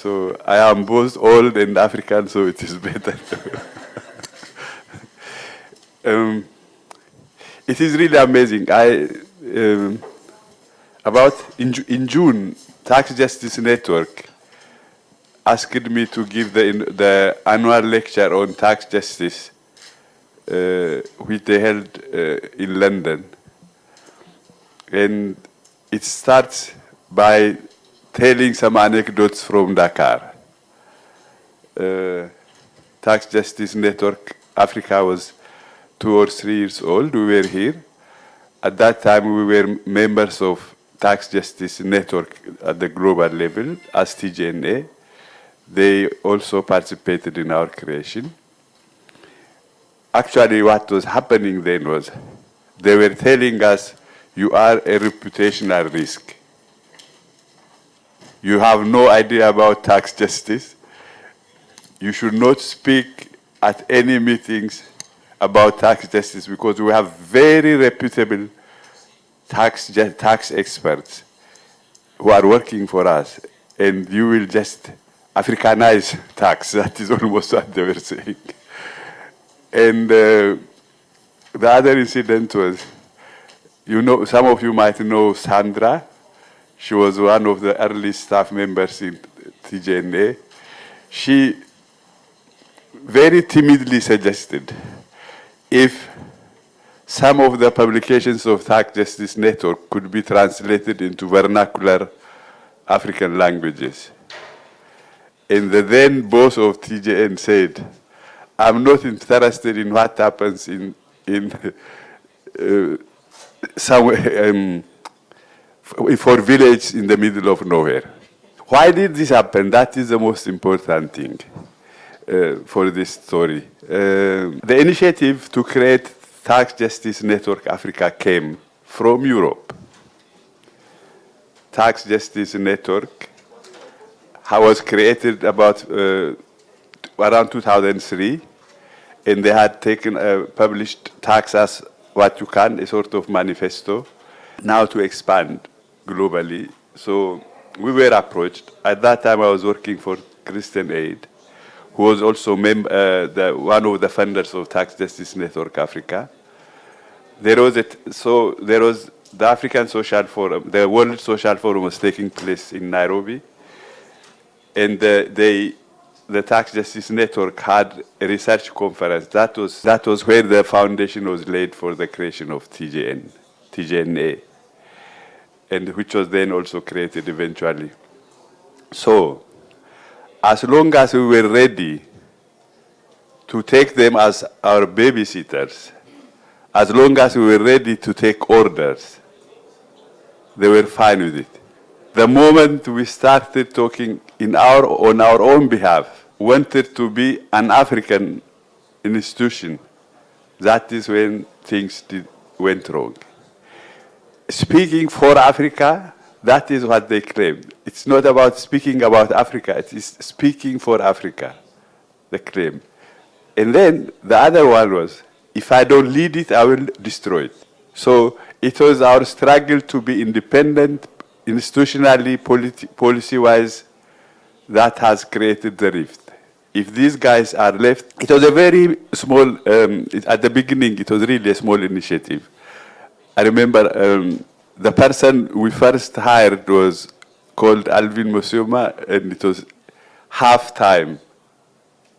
So I am both old and African, so it is better. It is really amazing. In June, Tax Justice Network asked me to give the annual lecture on tax justice, which they held in London. And it starts by telling some anecdotes from Dakar. Tax Justice Network Africa was 2 or 3 years old. We were here. At that time, we were members of Tax Justice Network at the global level as TJNA. They also participated in our creation. Actually, what was happening then was they were telling us, you are a reputational risk. You have no idea about tax justice. You should not speak at any meetings about tax justice because we have very reputable tax experts who are working for us, and you will just Africanize tax. That is almost what they were saying. And the other incident was, some of you might know Sandra. She was one of the early staff members in TJNA. She very timidly suggested if some of the publications of Tax Justice Network could be translated into vernacular African languages. And the then boss of TJN said, I'm not interested in what happens in for village in the middle of nowhere. Why did this happen? That is the most important thing for this story. The initiative to create Tax Justice Network Africa came from Europe. Tax Justice Network was created about around 2003, and they had published Tax as What You Can, a sort of manifesto, now to expand globally. So we were approached. At that time, I was working for Christian Aid, who was also one of the funders of Tax Justice Network Africa. There was the African Social Forum, the World Social Forum was taking place in Nairobi, and the Tax Justice Network had a research conference. That was where the foundation was laid for the creation of TJNA, and which was then also created eventually. So, as long as we were ready to take them as our babysitters, as long as we were ready to take orders, they were fine with it. The moment we started talking on our own behalf, wanted to be an African institution, that is when things went wrong. Speaking for Africa, that is what they claimed. It's not about speaking about Africa, it is speaking for Africa, the claim. And then the other one was, if I don't lead it, I will destroy it. So it was our struggle to be independent, institutionally, policy-wise, that has created the rift. If these guys are left, it was a very small, at the beginning, it was really a small initiative. I remember the person we first hired was called Alvin Mosioma, and it was half-time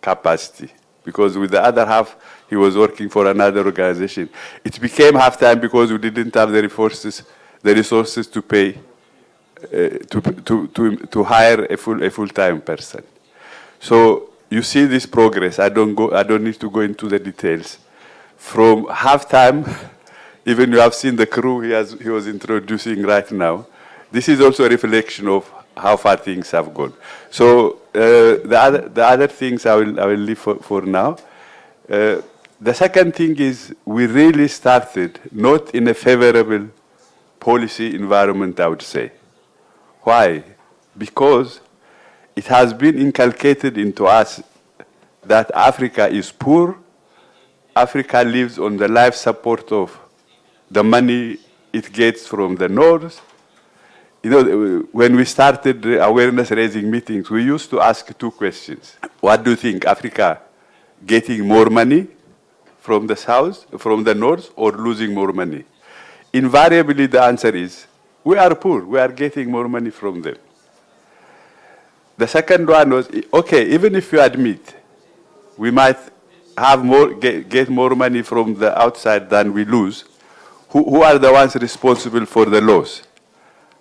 capacity, because with the other half, he was working for another organization. It became half-time because we didn't have the resources to pay, to hire a full-time person. So you see this progress. I don't need to go into the details. From half-time, even you have seen the crew he was introducing right now. This is also a reflection of how far things have gone. So the other things I will leave for now. The second thing is we really started not in a favorable policy environment, I would say. Why? Because it has been inculcated into us that Africa is poor. Africa lives on the life support of the money it gets from the north. You know, when we started the awareness-raising meetings, we used to ask two questions. What do you think, Africa getting more money from the south, from the north, or losing more money? Invariably, the answer is, we are poor, we are getting more money from them. The second one was, okay, even if you admit we might have more, get more money from the outside than we lose, who are the ones responsible for the loss?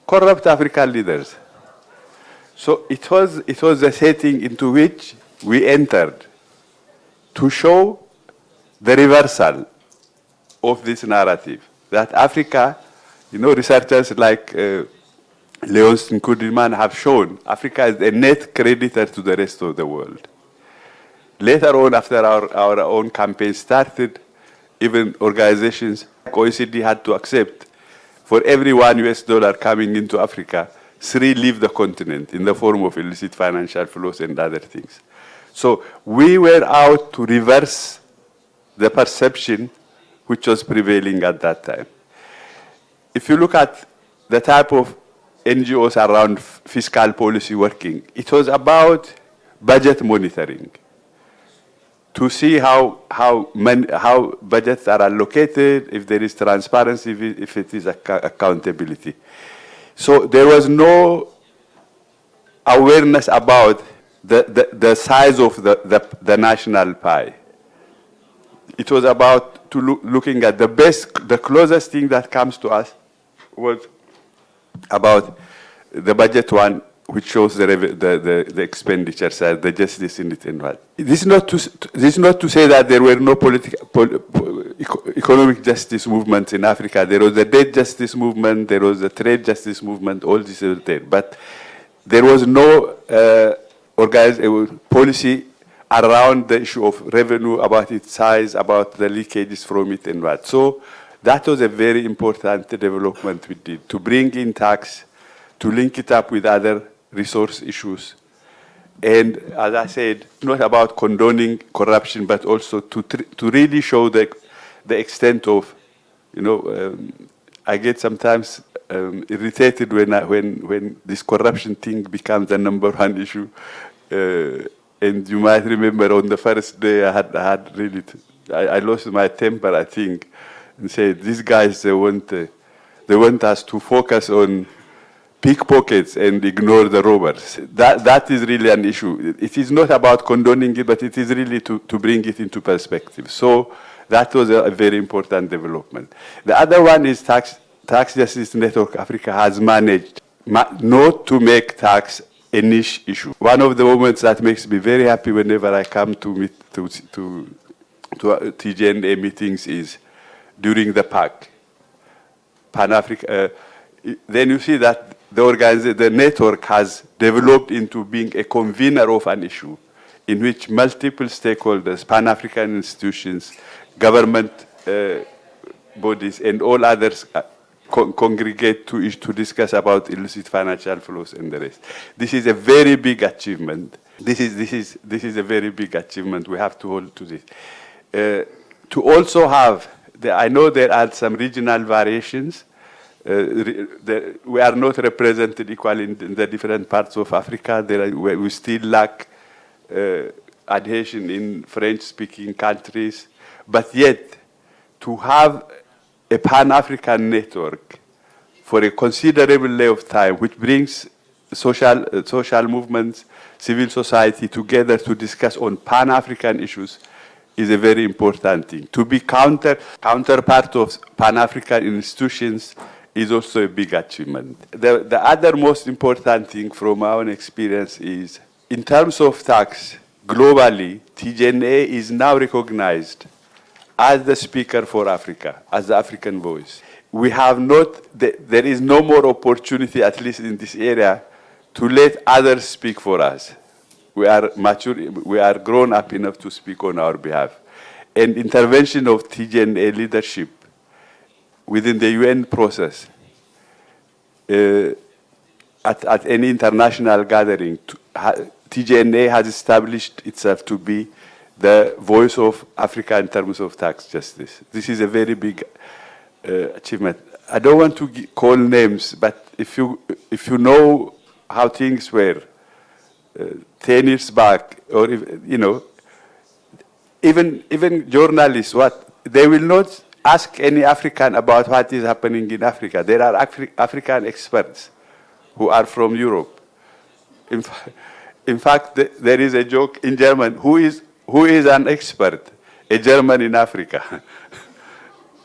Corrupt African leaders. So it was the setting into which we entered to show the reversal of this narrative, that Africa, you know, researchers like Leonson Kudiman have shown Africa is a net creditor to the rest of the world. Later on, after our own campaign started, even organizations like OECD had to accept for every $1 coming into Africa, 3 leave the continent in the form of illicit financial flows and other things. So we were out to reverse the perception which was prevailing at that time. If you look at the type of NGOs around fiscal policy working, it was about budget monitoring, to see how budgets are allocated, if there is transparency, if it is accountability. So there was no awareness about the size of the national pie. It was about looking at the closest thing that comes to us was about the budget one, which shows the expenditure side, the justice in it and what. This is not to say that there were no economic justice movements in Africa. There was a debt justice movement, there was a trade justice movement, all this is there. But there was no organized policy around the issue of revenue, about its size, about the leakages from it and what. So that was a very important development we did, to bring in tax, to link it up with other resource issues. And as I said, not about condoning corruption, but also to really show the extent of, you know, I get sometimes irritated when this corruption thing becomes the #1 issue. And you might remember on the first day I lost my temper, I think, and said, these guys, they want us to focus on pickpockets and ignore the robbers. That is really an issue. It is not about condoning it, but it is really to bring it into perspective. So that was a very important development. The other one is Tax Justice Network Africa has managed not to make tax a niche issue. One of the moments that makes me very happy whenever I come to TJNA meetings is during the PAC, Pan-Africa. Then you see that the network has developed into being a convener of an issue in which multiple stakeholders, Pan-African institutions, government bodies, and all others congregate to discuss about illicit financial flows and the rest. This is a very big achievement. This is a very big achievement. We have to hold to this. To also have, I know there are some regional variations. We are not represented equally in the different parts of Africa. We still lack adhesion in French-speaking countries. But yet, to have a Pan-African network for a considerable length of time, which brings social movements, civil society together to discuss on Pan-African issues, is a very important thing. To be counterpart of Pan-African institutions is also a big achievement. The other most important thing from our own experience is, in terms of tax, globally, TJNA is now recognized as the speaker for Africa, as the African voice. We have not, there is no more opportunity, at least in this area, to let others speak for us. We are mature, we are grown up enough to speak on our behalf. And intervention of TJNA leadership within the UN process, at any international gathering, TJNA has established itself to be the voice of Africa in terms of tax justice. This is a very big achievement. I don't want to call names, but if you know how things were 10 years back, or if, even journalists, they will not ask any African about what is happening in Africa. There are African experts who are from Europe. In fact, there is a joke in German: who is an expert? A German in Africa.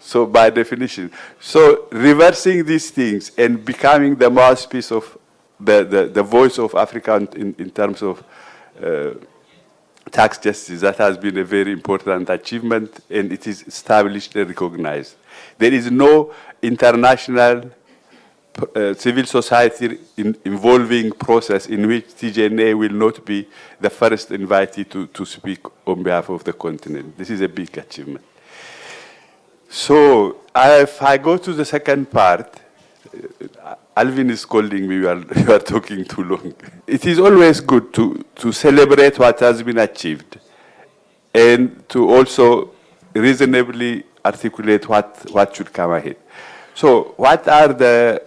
So by definition, so reversing these things and becoming the mouthpiece of the voice of Africa in terms of tax justice, that has been a very important achievement, and it is established and recognized. There is no international civil society involving process in which TJNA will not be the first invitee to speak on behalf of the continent. This is a big achievement. So if I go to the second part, Alvin is scolding me, you are talking too long. It is always good to celebrate what has been achieved and to also reasonably articulate what should come ahead. So what are the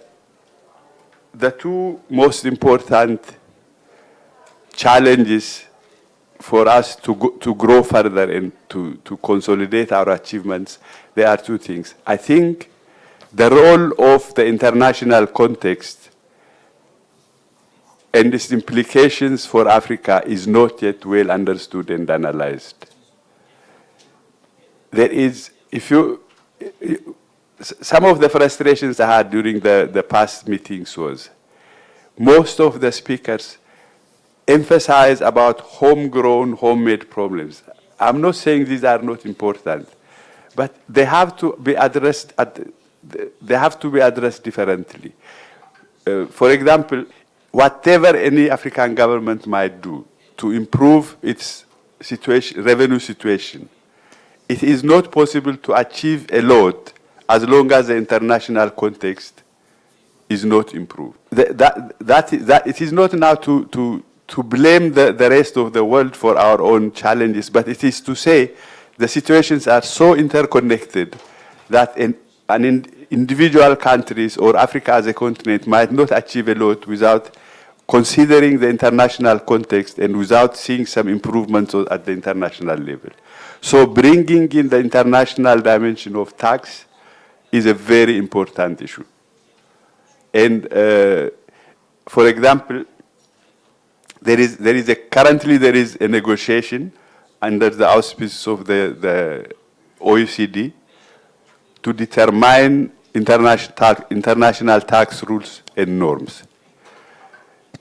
two most important challenges for us to grow further and to consolidate our achievements? There are two things. I think the role of the international context and its implications for Africa is not yet well understood and analyzed. There is, some of the frustrations I had during the past meetings was most of the speakers emphasize about homegrown, homemade problems. I'm not saying these are not important, but they have to be addressed differently. For example, whatever any African government might do to improve its revenue situation, it is not possible to achieve a lot as long as the international context is not improved. It is not now to blame the rest of the world for our own challenges, but it is to say the situations are so interconnected that individual countries or Africa as a continent might not achieve a lot without considering the international context and without seeing some improvements at the international level. So bringing in the international dimension of tax is a very important issue. And for example, currently there is a negotiation under the auspices of the OECD to determine international tax rules and norms.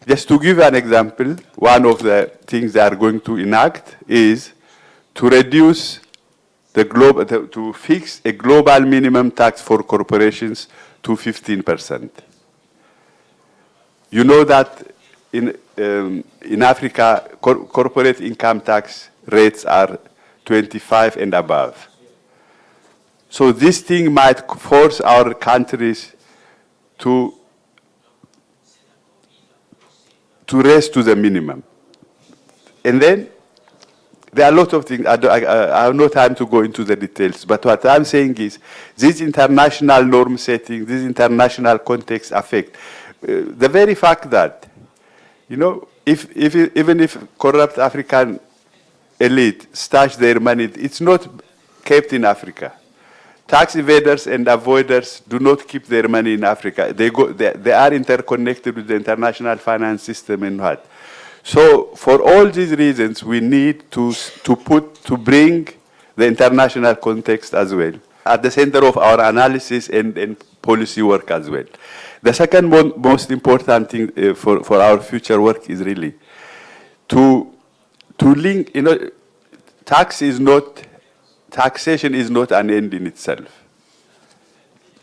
Just to give an example, one of the things they are going to enact is to reduce to fix a global minimum tax for corporations to 15%. You know that in Africa, corporate income tax rates are 25 and above. So this thing might force our countries to raise to the minimum. And then there are a lot of things. I have no time to go into the details, but what I'm saying is this international norm setting, this international context affect the very fact that, even if corrupt African elite stash their money, it's not kept in Africa. Tax evaders and avoiders do not keep their money in Africa. They are interconnected with the international finance system and what. So for all these reasons, we need to bring the international context as well at the center of our analysis and policy work as well. The second most important thing for our future work is really to link, taxation is not an end in itself.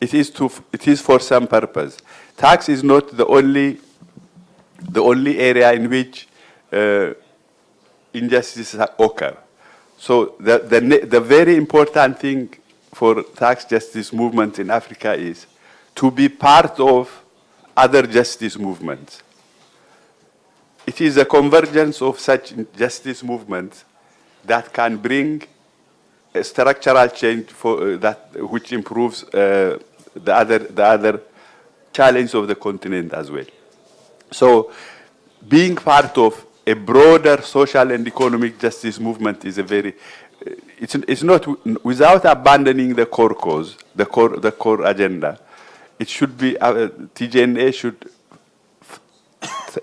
It is for some purpose. Tax is not the only area in which injustices occur. So the very important thing for tax justice movements in Africa is to be part of other justice movements. It is a convergence of such justice movements that can bring a structural change which improves the other challenge of the continent as well. So being part of a broader social and economic justice movement is a very, it's not, without abandoning the core cause, the core agenda, it should be, TJNA should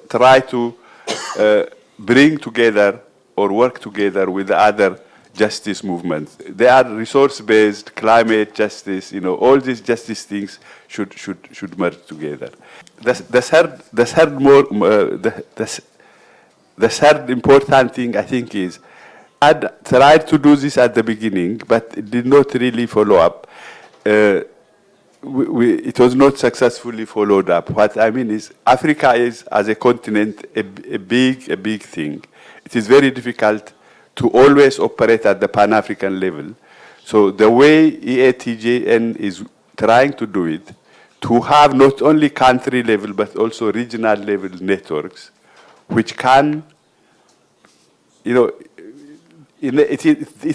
try to bring together or work together with the other justice movements. They are resource-based, climate justice, all these justice things should merge together. The third important thing, I think, is I tried to do this at the beginning, but it did not really follow up. It was not successfully followed up. What I mean is, Africa is, as a continent, a big thing. It is very difficult to always operate at the Pan-African level. So the way EATJN is trying to do it, to have not only country level, but also regional level networks, which can, it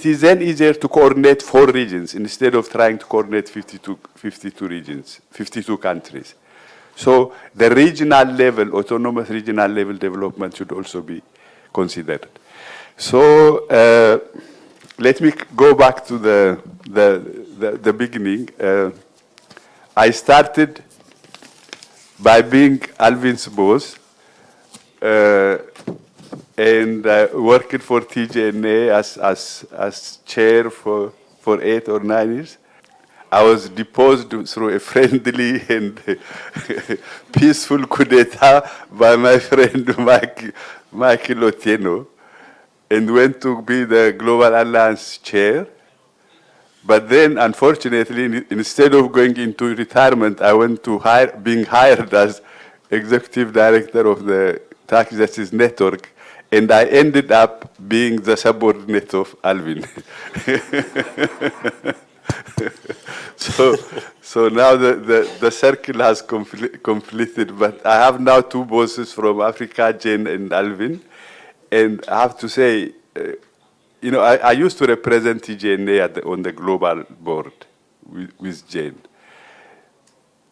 is then easier to coordinate 4 regions instead of trying to coordinate 52 regions, 52 countries. So the regional level, autonomous regional level development should also be considered. So let me go back to the beginning. I started by being Alvin's boss, and working for TJNA as chair for 8 or 9 years. I was deposed through a friendly and peaceful coup d'etat by my friend Michael Otieno, and went to be the Global Alliance chair. But then, unfortunately, instead of going into retirement, I went to being hired as executive director of the Tax Justice Network, and I ended up being the subordinate of Alvin. So now the circle has completed, but I have now 2 bosses from Africa, Jane and Alvin. And I have to say, I used to represent TJNA on the global board with Jane.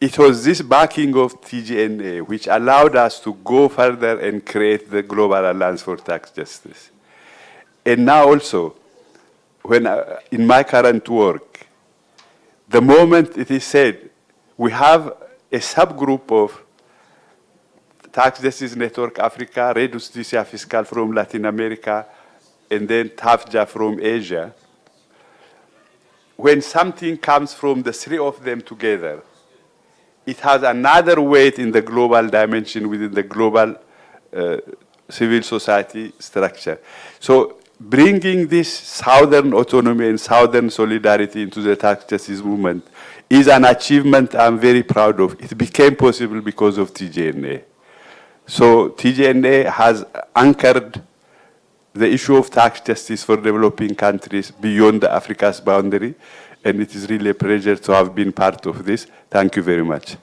It was this backing of TJNA which allowed us to go further and create the Global Alliance for Tax Justice. And now also, when in my current work, the moment it is said, we have a subgroup of Tax Justice Network Africa, Red Justicia Fiscal from Latin America, and then TAFJA from Asia. When something comes from the 3 of them together, it has another weight in the global dimension within the global civil society structure. So bringing this Southern autonomy and Southern solidarity into the tax justice movement is an achievement I'm very proud of. It became possible because of TJNA. So TJNA has anchored the issue of tax justice for developing countries beyond Africa's boundary, and it is really a pleasure to have been part of this. Thank you very much.